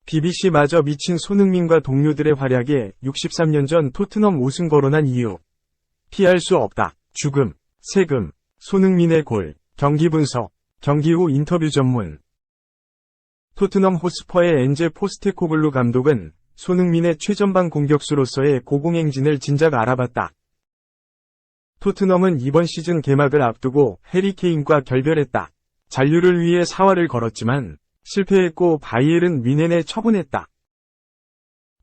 BBC마저 미친 손흥민과 동료들의 활약에 63년 전 토트넘 우승 거론한 이유. 피할 수 없다. 죽음, 세금, 손흥민의 골, 경기 분석, 경기 후 인터뷰 전문. 토트넘 호스퍼의 엔제 포스테코글루 감독은 손흥민의 최전방 공격수로서의 고공행진을 진작 알아봤다. 토트넘은 이번 시즌 개막을 앞두고 해리 케인과 결별했다. 잔류를 위해 사활을 걸었지만 실패했고 바이에른 뮌헨에 처분했다.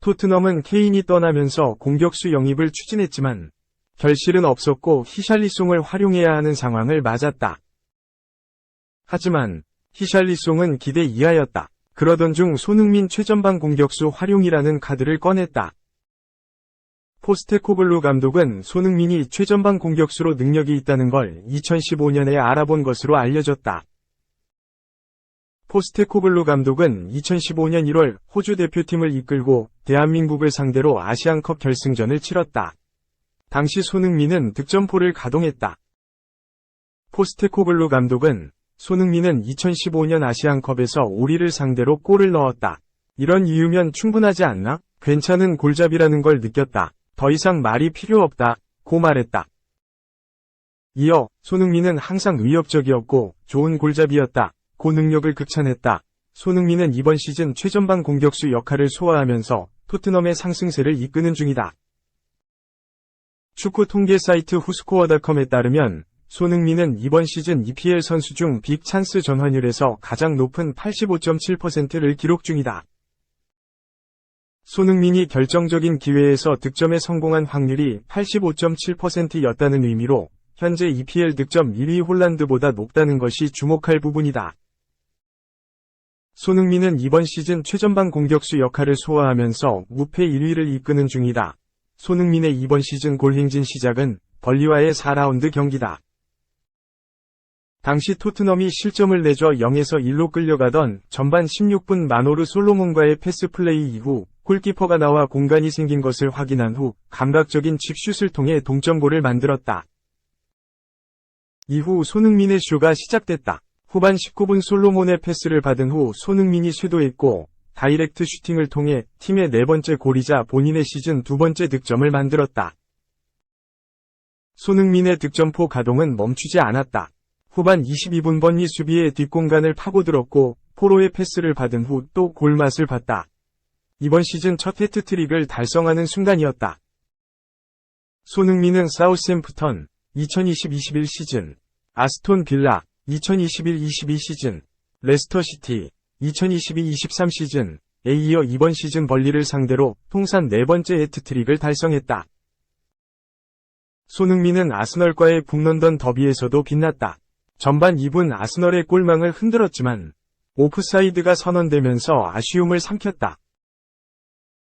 토트넘은 케인이 떠나면서 공격수 영입을 추진했지만 결실은 없었고 히샬리송을 활용해야 하는 상황을 맞았다. 하지만 히샬리송은 기대 이하였다. 그러던 중 손흥민 최전방 공격수 활용이라는 카드를 꺼냈다. 포스테코글루 감독은 손흥민이 최전방 공격수로 능력이 있다는 걸 2015년에 알아본 것으로 알려졌다. 포스테코글루 감독은 2015년 1월 호주 대표팀을 이끌고 대한민국을 상대로 아시안컵 결승전을 치렀다. 당시 손흥민은 득점포를 가동했다. 포스테코글루 감독은 손흥민은 2015년 아시안컵에서 오리를 상대로 골을 넣었다. 이런 이유면 충분하지 않나? 괜찮은 골잡이라는 걸 느꼈다. 더 이상 말이 필요 없다. 고 말했다. 이어 손흥민은 항상 위협적이었고 좋은 골잡이였다. 고 능력을 극찬했다. 손흥민은 이번 시즌 최전방 공격수 역할을 소화하면서 토트넘의 상승세를 이끄는 중이다. 축구 통계 사이트 후스코어닷컴에 따르면 손흥민은 이번 시즌 EPL 선수 중 빅 찬스 전환율에서 가장 높은 85.7%를 기록 중이다. 손흥민이 결정적인 기회에서 득점에 성공한 확률이 85.7%였다는 의미로 현재 EPL 득점 1위 홀란드보다 높다는 것이 주목할 부분이다. 손흥민은 이번 시즌 최전방 공격수 역할을 소화하면서 무패 1위를 이끄는 중이다. 손흥민의 이번 시즌 골 행진 시작은 벌리와의 4라운드 경기다. 당시 토트넘이 실점을 내줘 0에서 1로 끌려가던 전반 16분 마노르 솔로몬과의 패스 플레이 이후 골키퍼가 나와 공간이 생긴 것을 확인한 후 감각적인 칩슛을 통해 동점골을 만들었다. 이후 손흥민의 쇼가 시작됐다. 후반 19분 솔로몬의 패스를 받은 후 손흥민이 쇄도했고 다이렉트 슈팅을 통해 팀의 네 번째 골이자 본인의 시즌 두 번째 득점을 만들었다. 손흥민의 득점포 가동은 멈추지 않았다. 후반 22분 번니 수비의 뒷공간을 파고들었고 포로의 패스를 받은 후 또 골맛을 봤다. 이번 시즌 첫 해트트릭을 달성하는 순간이었다. 손흥민은 사우스햄프턴 2020-21 시즌, 아스톤 빌라 2021-22 시즌, 레스터시티 2022-23 시즌에 이어 이번 시즌 벌리를 상대로 통산 네 번째 해트트릭을 달성했다. 손흥민은 아스널과의 북런던 더비에서도 빛났다. 전반 2분 아스널의 골망을 흔들었지만 오프사이드가 선언되면서 아쉬움을 삼켰다.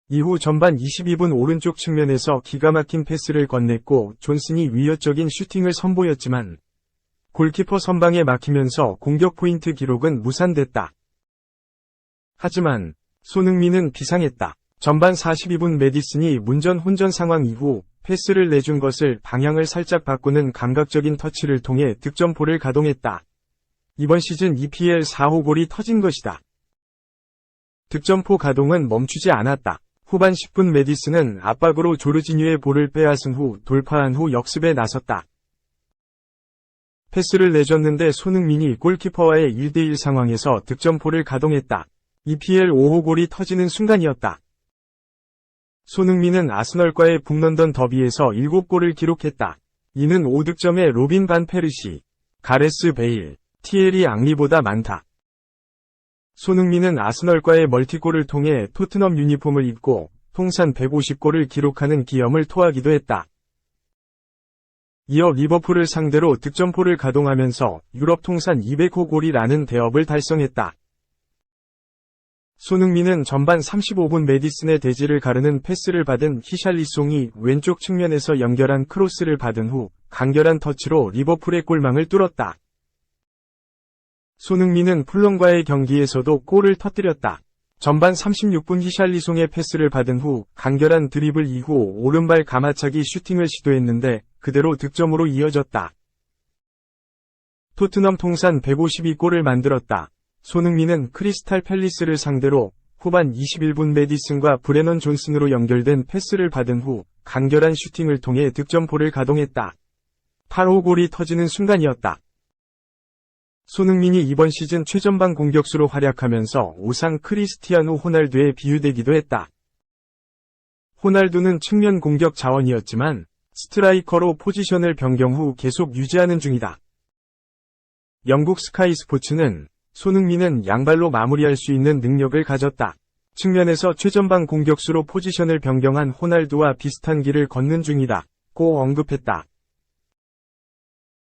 이후 전반 22분 오른쪽 측면에서 기가 막힌 패스를 건넸고 존슨이 위협적인 슈팅을 선보였지만 골키퍼 선방에 막히면서 공격 포인트 기록은 무산됐다. 하지만 손흥민은 비상했다. 전반 42분 메디슨이 문전 혼전 상황 이후 패스를 내준 것을 방향을 살짝 바꾸는 감각적인 터치를 통해 득점포를 가동했다. 이번 시즌 EPL 4호 골이 터진 것이다. 득점포 가동은 멈추지 않았다. 후반 10분 메디슨은 압박으로 조르지뉴의 볼을 빼앗은 후 돌파한 후 역습에 나섰다. 패스를 내줬는데 손흥민이 골키퍼와의 1대1 상황에서 득점포를 가동했다. EPL 5호 골이 터지는 순간이었다. 손흥민은 아스널과의 북런던 더비에서 7골을 기록했다. 이는 5득점의 로빈 반 페르시, 가레스 베일, 티에리 앙리보다 많다. 손흥민은 아스널과의 멀티골을 통해 토트넘 유니폼을 입고 통산 150골을 기록하는 기염을 토하기도 했다. 이어 리버풀을 상대로 득점포를 가동하면서 유럽 통산 200호 골이라는 대업을 달성했다. 손흥민은 전반 35분 메디슨의 대지를 가르는 패스를 받은 히샬리송이 왼쪽 측면에서 연결한 크로스를 받은 후 간결한 터치로 리버풀의 골망을 뚫었다. 손흥민은 풀럼과의 경기에서도 골을 터뜨렸다. 전반 36분 히샬리송의 패스를 받은 후 간결한 드리블 이후 오른발 가마차기 슈팅을 시도했는데 그대로 득점으로 이어졌다. 토트넘 통산 152골을 만들었다. 손흥민은 크리스탈 팰리스를 상대로 후반 21분 매디슨과 브레넌 존슨으로 연결된 패스를 받은 후 간결한 슈팅을 통해 득점포를 가동했다. 8호 골이 터지는 순간이었다. 손흥민이 이번 시즌 최전방 공격수로 활약하면서 우상 크리스티아누 호날두에 비유되기도 했다. 호날두는 측면 공격 자원이었지만 스트라이커로 포지션을 변경 후 계속 유지하는 중이다. 영국 스카이 스포츠는 손흥민은 양발로 마무리할 수 있는 능력을 가졌다. 측면에서 최전방 공격수로 포지션을 변경한 호날두와 비슷한 길을 걷는 중이다. 고 언급했다.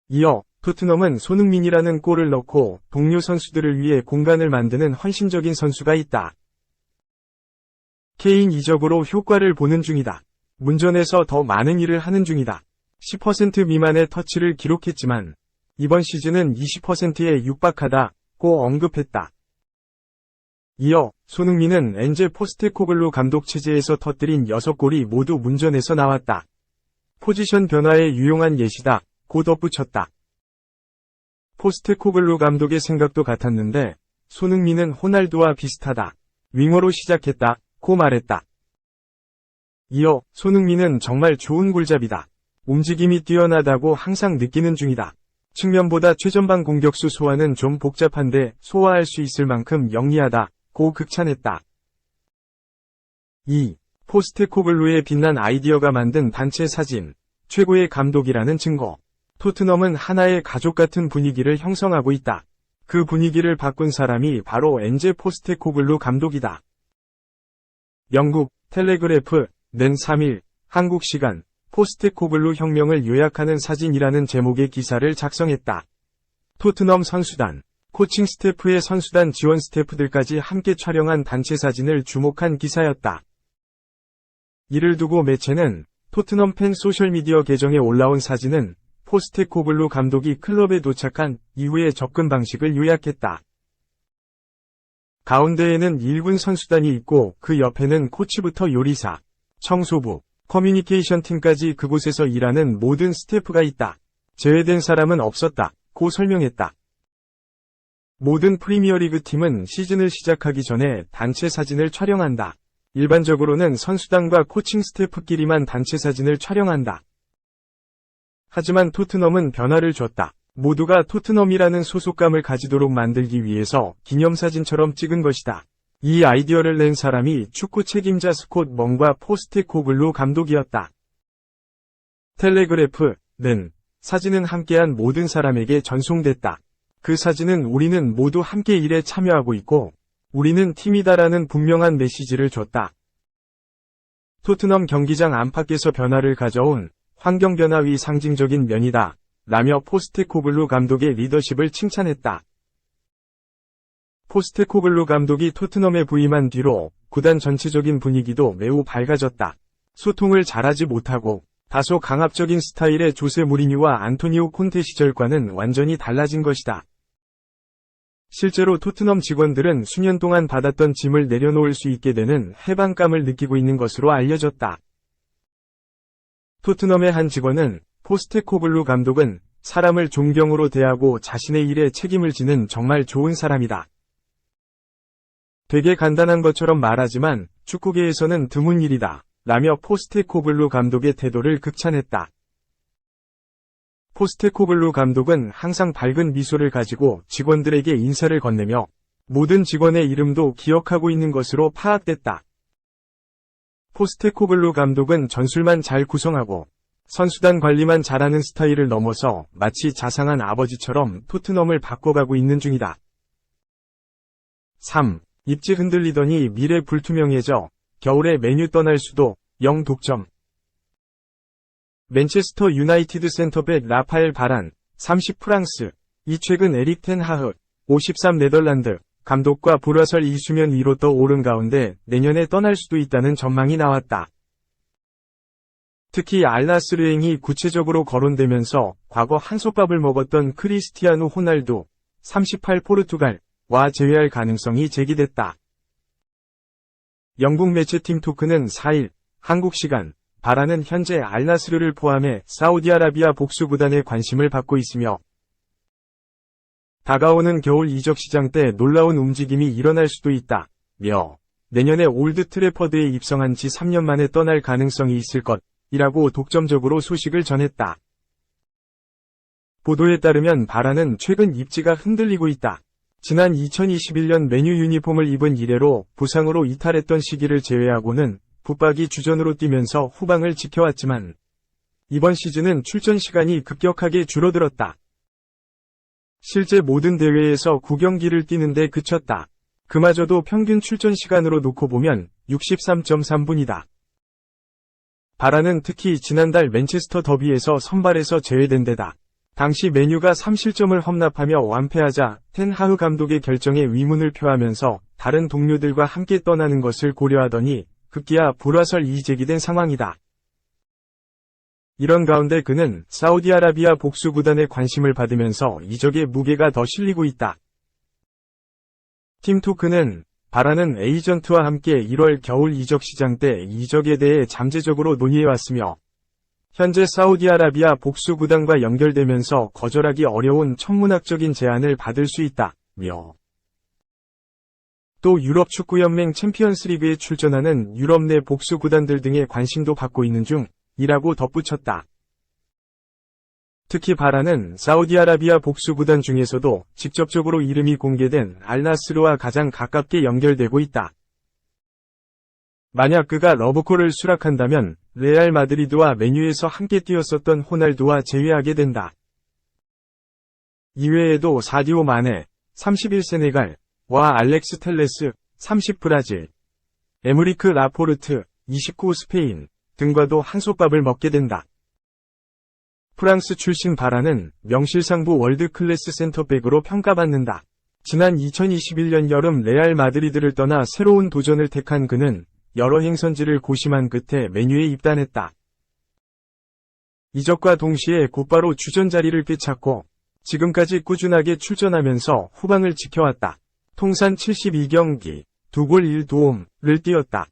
이어 토트넘은 손흥민이라는 골을 넣고 동료 선수들을 위해 공간을 만드는 헌신적인 선수가 있다. 케인 이적으로 효과를 보는 중이다. 문전에서 더 많은 일을 하는 중이다. 10% 미만의 터치를 기록했지만 이번 시즌은 20%에 육박하다. 고 언급했다. 이어 손흥민은 엔제 포스테코글루 감독 체제에서 터뜨린 6골이 모두 문전에서 나왔다. 포지션 변화에 유용한 예시다. 고 덧붙였다. 포스테코글루 감독의 생각도 같았는데 손흥민은 호날두와 비슷하다. 윙어로 시작했다. 고 말했다. 이어 손흥민은 정말 좋은 골잡이다. 움직임이 뛰어나다고 항상 느끼는 중이다. 측면보다 최전방 공격수 소화는 좀 복잡한데 소화할 수 있을 만큼 영리하다. 고 극찬했다. 2. 포스테코글루의 빛난 아이디어가 만든 단체 사진. 최고의 감독이라는 증거. 토트넘은 하나의 가족 같은 분위기를 형성하고 있다. 그 분위기를 바꾼 사람이 바로 엔제 포스테코글루 감독이다. 영국 텔레그래프 는 3일 한국 시간 포스테코글루 혁명을 요약하는 사진이라는 제목의 기사를 작성했다. 토트넘 선수단, 코칭 스태프의 선수단 지원 스태프들까지 함께 촬영한 단체 사진을 주목한 기사였다. 이를 두고 매체는 토트넘 팬 소셜미디어 계정에 올라온 사진은 포스테코글루 감독이 클럽에 도착한 이후의 접근 방식을 요약했다. 가운데에는 1군 선수단이 있고 그 옆에는 코치부터 요리사, 청소부, 커뮤니케이션 팀까지 그곳에서 일하는 모든 스태프가 있다. 제외된 사람은 없었다. 고 설명했다. 모든 프리미어리그 팀은 시즌을 시작하기 전에 단체 사진을 촬영한다. 일반적으로는 선수단과 코칭 스태프끼리만 단체 사진을 촬영한다. 하지만 토트넘은 변화를 줬다. 모두가 토트넘이라는 소속감을 가지도록 만들기 위해서 기념사진처럼 찍은 것이다. 이 아이디어를 낸 사람이 축구 책임자 스콧 멍과 포스테코글루 감독이었다. 텔레그래프는 사진은 함께한 모든 사람에게 전송됐다. 그 사진은 우리는 모두 함께 일에 참여하고 있고 우리는 팀이다라는 분명한 메시지를 줬다. 토트넘 경기장 안팎에서 변화를 가져온 환경 변화의 상징적인 면이다. 라며 포스테코글루 감독의 리더십을 칭찬했다. 포스테코글루 감독이 토트넘에 부임한 뒤로 구단 전체적인 분위기도 매우 밝아졌다. 소통을 잘하지 못하고 다소 강압적인 스타일의 조세 무리뉴와 안토니오 콘테 시절과는 완전히 달라진 것이다. 실제로 토트넘 직원들은 수년 동안 받았던 짐을 내려놓을 수 있게 되는 해방감을 느끼고 있는 것으로 알려졌다. 토트넘의 한 직원은 포스테코글루 감독은 사람을 존경으로 대하고 자신의 일에 책임을 지는 정말 좋은 사람이다. 되게 간단한 것처럼 말하지만 축구계에서는 드문 일이다. 라며 포스테코글루 감독의 태도를 극찬했다. 포스테코글루 감독은 항상 밝은 미소를 가지고 직원들에게 인사를 건네며 모든 직원의 이름도 기억하고 있는 것으로 파악됐다. 포스테코글루 감독은 전술만 잘 구성하고 선수단 관리만 잘하는 스타일을 넘어서 마치 자상한 아버지처럼 토트넘을 바꿔가고 있는 중이다. 3. 입지 흔들리더니 미래 불투명해져 겨울에 메뉴 떠날 수도 0 독점. 맨체스터 유나이티드 센터백 라파엘 바란 30 프랑스 이 최근 에릭 텐 하흐 53 네덜란드 감독과 불화설 이수면 위로 떠오른 가운데 내년에 떠날 수도 있다는 전망이 나왔다. 특히 알나스르행이 구체적으로 거론되면서 과거 한솥밥을 먹었던 크리스티아누 호날두 38 포르투갈과 재회할 가능성이 제기됐다. 영국 매체 팀토크는 4일 한국 시간 바란은 현재 알나스르를 포함해 사우디아라비아 복수 구단의 관심을 받고 있으며 다가오는 겨울 이적 시장 때 놀라운 움직임이 일어날 수도 있다. 며 내년에 올드 트래퍼드에 입성한 지 3년 만에 떠날 가능성이 있을 것이라고 독점적으로 소식을 전했다. 보도에 따르면 바라는 최근 입지가 흔들리고 있다. 지난 2021년 메뉴 유니폼을 입은 이래로 부상으로 이탈했던 시기를 제외하고는 붙박이 주전으로 뛰면서 후방을 지켜왔지만 이번 시즌은 출전 시간이 급격하게 줄어들었다. 실제 모든 대회에서 9경기를 뛰는데 그쳤다. 그마저도 평균 출전 시간으로 놓고 보면 63.3분이다. 바라는 특히 지난달 맨체스터 더비에서 선발에서 제외된 데다 당시 메뉴가 3실점을 험납하며 완패하자 텐 하흐 감독의 결정에 위문을 표하면서 다른 동료들과 함께 떠나는 것을 고려하더니 급기야 불화설이 제기된 상황이다. 이런 가운데 그는 사우디아라비아 복수 구단의 관심을 받으면서 이적의 무게가 더 실리고 있다. 팀토크는 바라는 에이전트와 함께 1월 겨울 이적 시장 때 이적에 대해 잠재적으로 논의해왔으며 현재 사우디아라비아 복수 구단과 연결되면서 거절하기 어려운 천문학적인 제안을 받을 수 있다며 또 유럽 축구연맹 챔피언스리그에 출전하는 유럽 내 복수 구단들 등의 관심도 받고 있는 중이라고 덧붙였다. 특히 바라는 사우디아라비아 복수 구단 중에서도 직접적으로 이름이 공개된 알나스르와 가장 가깝게 연결되고 있다. 만약 그가 러브콜을 수락한다면 레알 마드리드와 메뉴에서 함께 뛰었었던 호날두와 재회하게 된다. 이외에도 사디오 마네, 31 세네갈과 알렉스 텔레스, 30 브라질, 에무리크 라포르트, 29 스페인 등과도 한솥밥을 먹게 된다. 프랑스 출신 바라는 명실상부 월드클래스 센터백으로 평가받는다. 지난 2021년 여름 레알 마드리드를 떠나 새로운 도전을 택한 그는 여러 행선지를 고심한 끝에 메뉴에 입단했다. 이적과 동시에 곧바로 주전 자리를 꿰찼고 지금까지 꾸준하게 출전하면서 후방을 지켜왔다. 통산 72경기, 2골 1도움을 뛰었다.